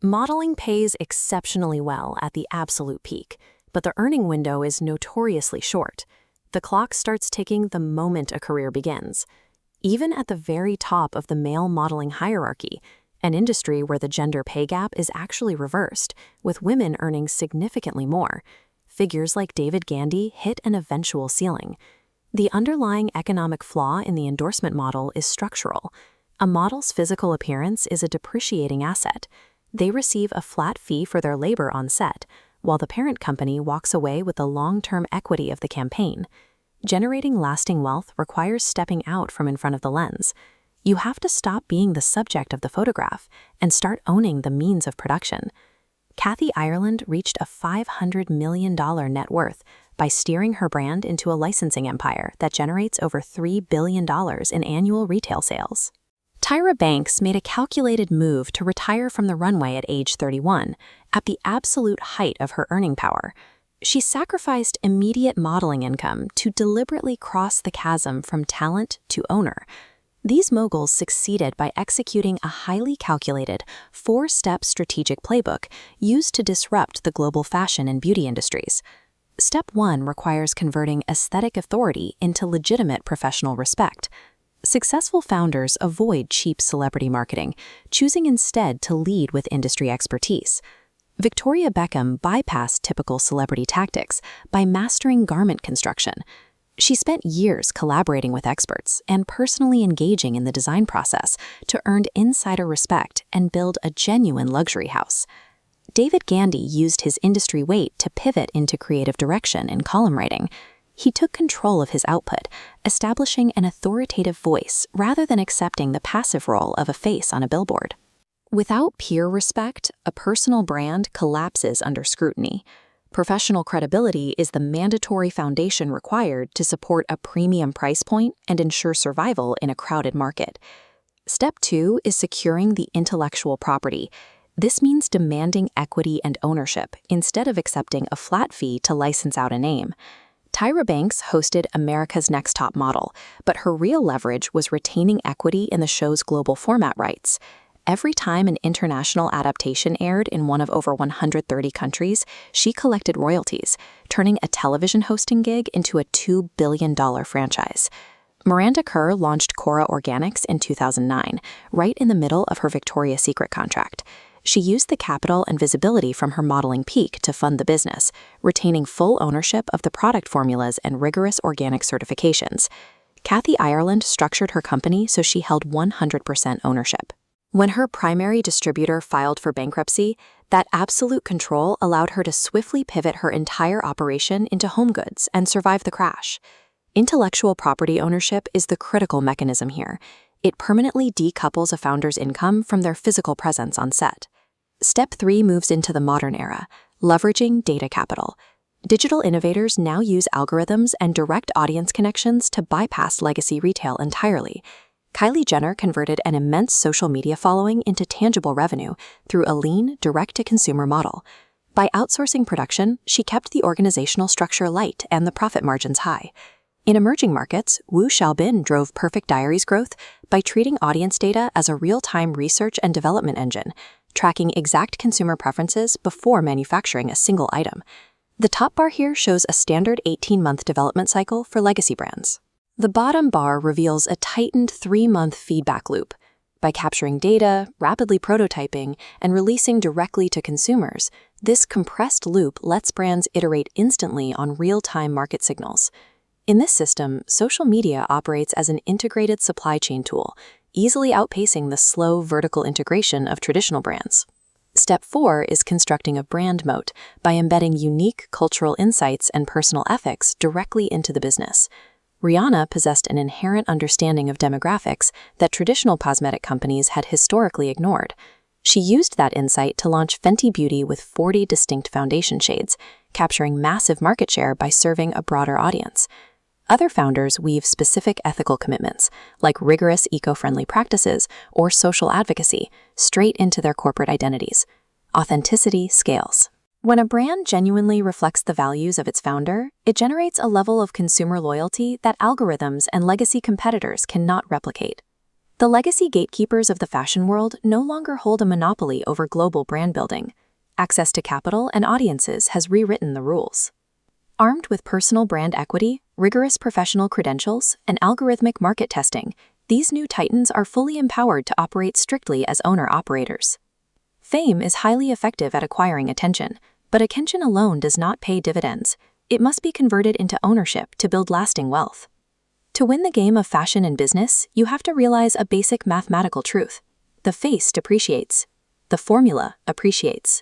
Modeling pays exceptionally well at the absolute peak, but the earning window is notoriously short. The clock starts ticking the moment a career begins. Even at the very top of the male modeling hierarchy, an industry where the gender pay gap is actually reversed, with women earning significantly more, figures like David Gandy hit an eventual ceiling. The underlying economic flaw in the endorsement model is structural. A model's physical appearance is a depreciating asset. They receive a flat fee for their labor on set, while the parent company walks away with the long-term equity of the campaign. Generating lasting wealth requires stepping out from in front of the lens. You have to stop being the subject of the photograph and start owning the means of production. Kathy Ireland reached a $500 million net worth by steering her brand into a licensing empire that generates over $3 billion in annual retail sales. Tyra Banks made a calculated move to retire from the runway at age 31, at the absolute height of her earning power. She sacrificed immediate modeling income to deliberately cross the chasm from talent to owner. These moguls succeeded by executing a highly calculated, four-step strategic playbook used to disrupt the global fashion and beauty industries. Step 1 requires converting aesthetic authority into legitimate professional respect. Successful founders avoid cheap celebrity marketing, choosing instead to lead with industry expertise. Victoria Beckham bypassed typical celebrity tactics by mastering garment construction. She spent years collaborating with experts and personally engaging in the design process to earn insider respect and build a genuine luxury house. David Gandy used his industry weight to pivot into creative direction and column writing. He took control of his output, establishing an authoritative voice rather than accepting the passive role of a face on a billboard. Without peer respect, a personal brand collapses under scrutiny. Professional credibility is the mandatory foundation required to support a premium price point and ensure survival in a crowded market. Step 2 is securing the intellectual property. This means demanding equity and ownership instead of accepting a flat fee to license out a name. Tyra Banks hosted America's Next Top Model, but her real leverage was retaining equity in the show's global format rights. Every time an international adaptation aired in one of over 130 countries, she collected royalties, turning a television hosting gig into a $2 billion franchise. Miranda Kerr launched Cora Organics in 2009, right in the middle of her Victoria's Secret contract. She used the capital and visibility from her modeling peak to fund the business, retaining full ownership of the product formulas and rigorous organic certifications. Kathy Ireland structured her company so she held 100% ownership. When her primary distributor filed for bankruptcy, that absolute control allowed her to swiftly pivot her entire operation into home goods and survive the crash. Intellectual property ownership is the critical mechanism here. It permanently decouples a founder's income from their physical presence on set. Step 3 moves into the modern era, leveraging data capital. Digital innovators now use algorithms and direct audience connections to bypass legacy retail entirely. Kylie Jenner converted an immense social media following into tangible revenue through a lean, direct-to-consumer model. By outsourcing production, she kept the organizational structure light and the profit margins high. In emerging markets, Wu Xiaobin drove Perfect Diaries growth by treating audience data as a real-time research and development engine, tracking exact consumer preferences before manufacturing a single item. The top bar here shows a standard 18-month development cycle for legacy brands. The bottom bar reveals a tightened 3-month feedback loop. By capturing data, rapidly prototyping, and releasing directly to consumers, this compressed loop lets brands iterate instantly on real-time market signals. In this system, social media operates as an integrated supply chain tool, easily outpacing the slow vertical integration of traditional brands. Step 4 is constructing a brand moat by embedding unique cultural insights and personal ethics directly into the business. Rihanna possessed an inherent understanding of demographics that traditional cosmetic companies had historically ignored. She used that insight to launch Fenty Beauty with 40 distinct foundation shades, capturing massive market share by serving a broader audience. Other founders weave specific ethical commitments, like rigorous eco-friendly practices or social advocacy, straight into their corporate identities. Authenticity scales. When a brand genuinely reflects the values of its founder, it generates a level of consumer loyalty that algorithms and legacy competitors cannot replicate. The legacy gatekeepers of the fashion world no longer hold a monopoly over global brand building. Access to capital and audiences has rewritten the rules. Armed with personal brand equity, rigorous professional credentials, and algorithmic market testing, these new titans are fully empowered to operate strictly as owner-operators. Fame is highly effective at acquiring attention, but attention alone does not pay dividends. It must be converted into ownership to build lasting wealth. To win the game of fashion and business, you have to realize a basic mathematical truth. The face depreciates. The formula appreciates.